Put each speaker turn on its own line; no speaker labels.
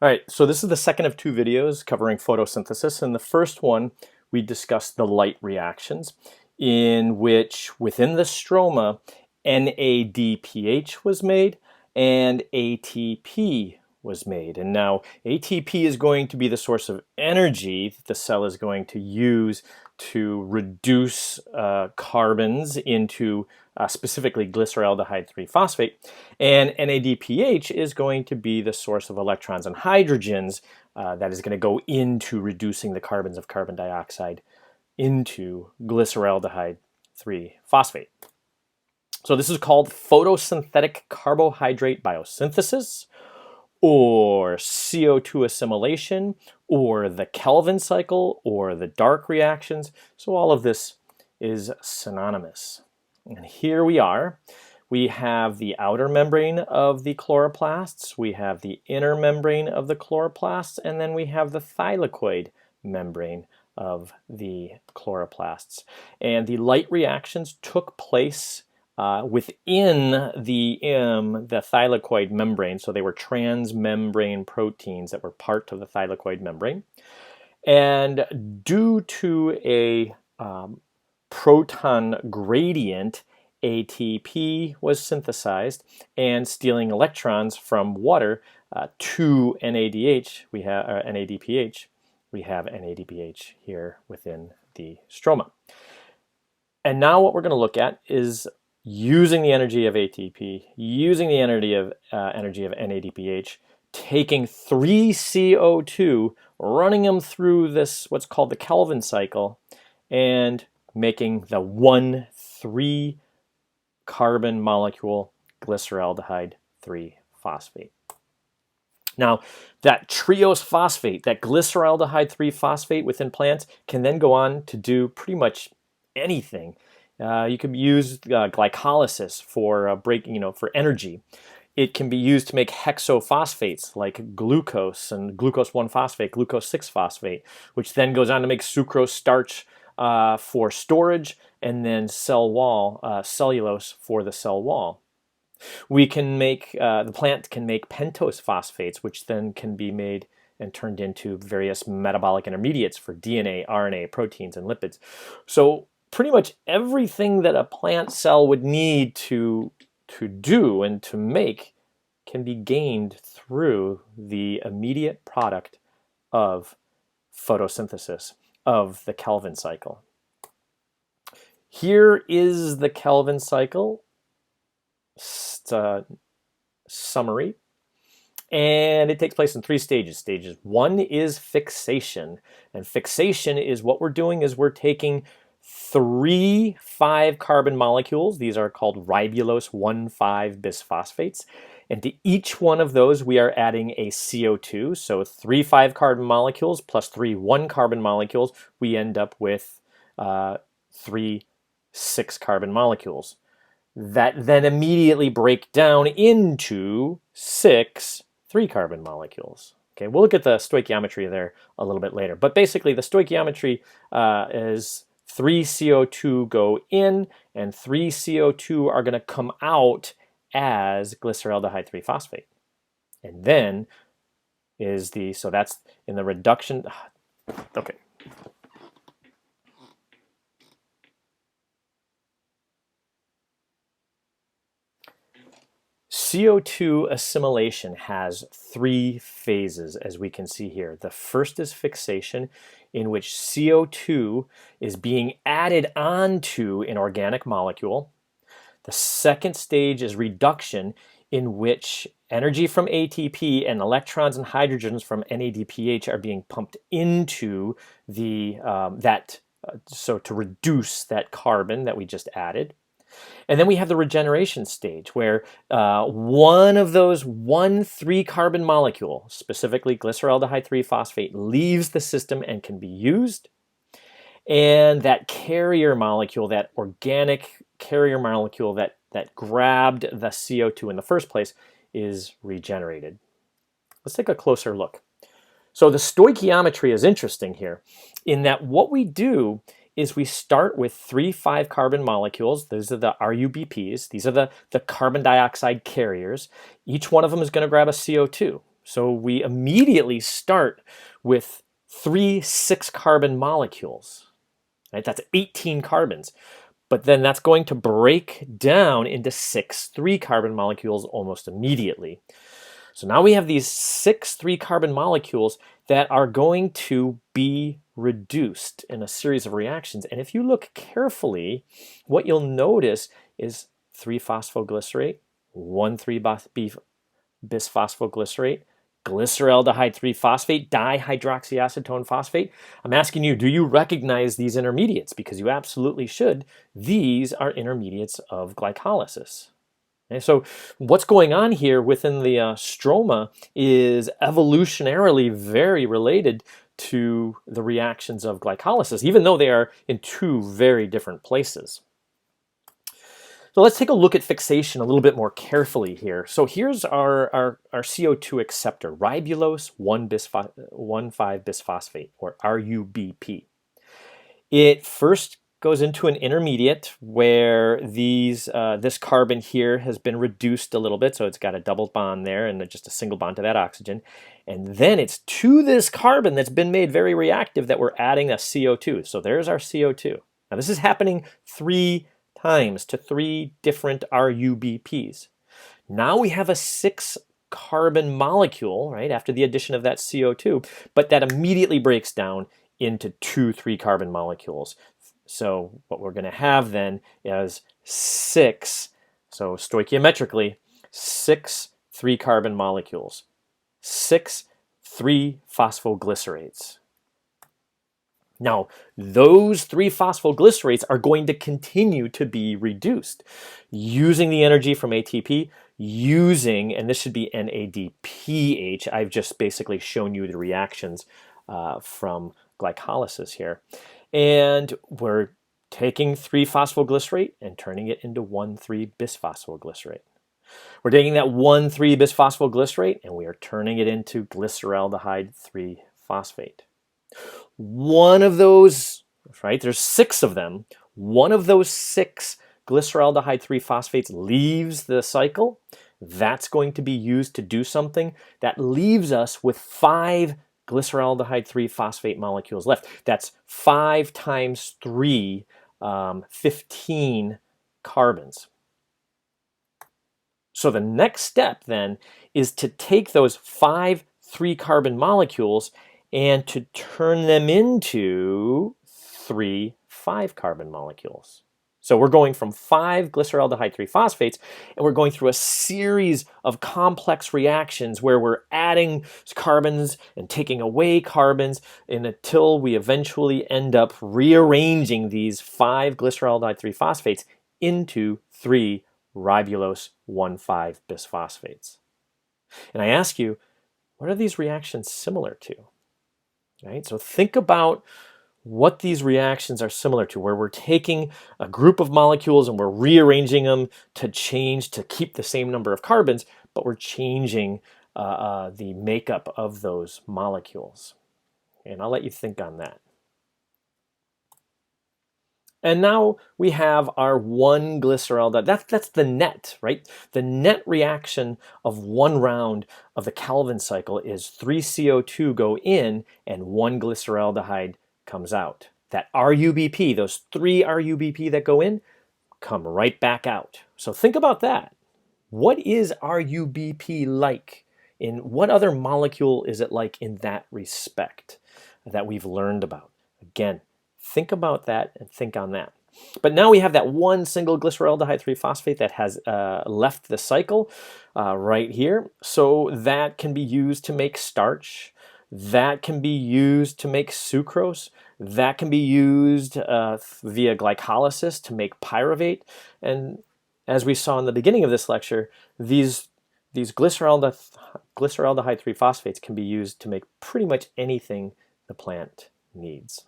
All right, so this is the second of two videos covering photosynthesis. In the first one, we discussed the light reactions in which within the stroma, NADPH was made and ATP was made. And now ATP is going to be the source of energy that the cell is going to use to reduce carbons into specifically glyceraldehyde 3-phosphate. And NADPH is going to be the source of electrons and hydrogens that is going to go into reducing the carbons of carbon dioxide into glyceraldehyde 3-phosphate. So this is called photosynthetic carbohydrate biosynthesis, or CO2 assimilation, or the Kelvin cycle, or the dark reactions. So all of this is synonymous. And here we are. We have the outer membrane of the chloroplasts, we have the inner membrane of the chloroplasts, and then we have the thylakoid membrane of the chloroplasts. And the light reactions took place within the thylakoid membrane, so they were transmembrane proteins that were part of the thylakoid membrane. And due to a proton gradient, ATP was synthesized, and stealing electrons from water to NADPH, we have NADPH here within the stroma. And now what we're going to look at is using the energy of ATP, using the energy of NADPH, taking 3 CO2, running them through this what's called the Kelvin cycle, and making the 1,3 carbon molecule glyceraldehyde 3-phosphate. Now, that triose phosphate, that glyceraldehyde 3-phosphate within plants, can then go on to do pretty much anything. You could use glycolysis for for energy. It can be used to make hexophosphates like glucose and glucose 1-phosphate, glucose 6-phosphate, which then goes on to make sucrose starch for storage, and then cell wall, cellulose for the cell wall. We can make, the plant can make pentose phosphates, which then can be made and turned into various metabolic intermediates for DNA, RNA, proteins, and lipids. So pretty much everything that a plant cell would need to do and to make can be gained through the immediate product of photosynthesis, of the Kelvin cycle. Here is the Kelvin cycle summary, and it takes place in 3 stages. Stage 1 is fixation, and fixation is what we're doing is we're taking 3 5-carbon molecules. These are called ribulose 1,5-bisphosphates. And to each one of those, we are adding a CO2. So 3 5-carbon molecules plus 3 1-carbon molecules, we end up with 3 6-carbon molecules that then immediately break down into 6 3-carbon molecules. Okay, we'll look at the stoichiometry there a little bit later. But basically, the stoichiometry is 3 CO2 go in, and 3 CO2 are going to come out as glyceraldehyde 3-phosphate. And then is so that's in the reduction. Okay. CO2 assimilation has 3 phases, as we can see here. The first is fixation, in which CO2 is being added onto an organic molecule. The second stage is reduction, in which energy from ATP and electrons and hydrogens from NADPH are being pumped into the so to reduce that carbon that we just added. And then we have the regeneration stage, where one of those 3-carbon molecule, specifically glyceraldehyde 3-phosphate, leaves the system and can be used. And that carrier molecule, that organic carrier molecule that grabbed the CO2 in the first place, is regenerated. Let's take a closer look. So the stoichiometry is interesting here in that what we do is we start with 3 5-carbon molecules. Those are the RUBPs. These are the carbon dioxide carriers. Each one of them is going to grab a CO2. So we immediately start with 3 6-carbon molecules. Right? That's 18 carbons. But then that's going to break down into 6 3-carbon molecules almost immediately. So now we have these 6 3-carbon molecules that are going to be reduced in a series of reactions. And if you look carefully, what you'll notice is 3-phosphoglycerate, 1,3-bisphosphoglycerate, glyceraldehyde 3-phosphate, dihydroxyacetone phosphate. I'm asking you, do you recognize these intermediates? Because you absolutely should. These are intermediates of glycolysis. Okay, so what's going on here within the stroma is evolutionarily very related to the reactions of glycolysis, even though they are in 2 very different places. So let's take a look at fixation a little bit more carefully here. So here's our CO2 acceptor, Ribulose 1,5-bisphosphate, or RUBP. It first goes into an intermediate where this carbon here has been reduced a little bit, so it's got a double bond there and just a single bond to that oxygen. And then it's to this carbon that's been made very reactive that we're adding a CO2. So there's our CO2. Now this is happening 3 times to 3 different RUBPs. Now we have a 6-carbon molecule, right, after the addition of that CO2, but that immediately breaks down into 2 3-carbon molecules. So what we're going to have then is 6, so stoichiometrically, 6 3-carbon molecules, 6 3-phosphoglycerates. Now, those 3-phosphoglycerates are going to continue to be reduced using the energy from ATP, and this should be NADPH. I've just basically shown you the reactions from glycolysis here. And we're taking 3-phosphoglycerate and turning it into 1,3-bisphosphoglycerate. We're taking that 1,3-bisphosphoglycerate and we are turning it into glyceraldehyde 3-phosphate. One of those, right, there's 6 of them. One of those 6 glyceraldehyde 3-phosphates leaves the cycle. That's going to be used to do something. That leaves us with 5 glyceraldehyde 3-phosphate molecules left. That's 5 times 3, 15 carbons. So the next step then is to take those 5 3-carbon molecules and to turn them into 3 5-carbon molecules. So we're going from 5 glyceraldehyde 3-phosphates and we're going through a series of complex reactions where we're adding carbons and taking away carbons until we eventually end up rearranging these 5 glyceraldehyde 3-phosphates into 3 ribulose 1,5-bisphosphates. And I ask you, what are these reactions similar to? Right? So think about what these reactions are similar to, where we're taking a group of molecules and we're rearranging them to keep the same number of carbons, but we're changing the makeup of those molecules. And I'll let you think on that. And now we have our 1 glyceraldehyde. That's the net, right? The net reaction of 1 round of the Calvin cycle is 3 CO2 go in and 1 glyceraldehyde comes out. That RUBP, those 3 RUBP that go in, come right back out. So think about that. What is RUBP like? In what other molecule is it like in that respect that we've learned about? Again, think about that and think on that. But now we have that 1 single glyceraldehyde 3-phosphate that has left the cycle right here. So that can be used to make starch. That can be used to make sucrose. That can be used via glycolysis to make pyruvate. And as we saw in the beginning of this lecture, these glyceraldehyde 3-phosphates can be used to make pretty much anything the plant needs.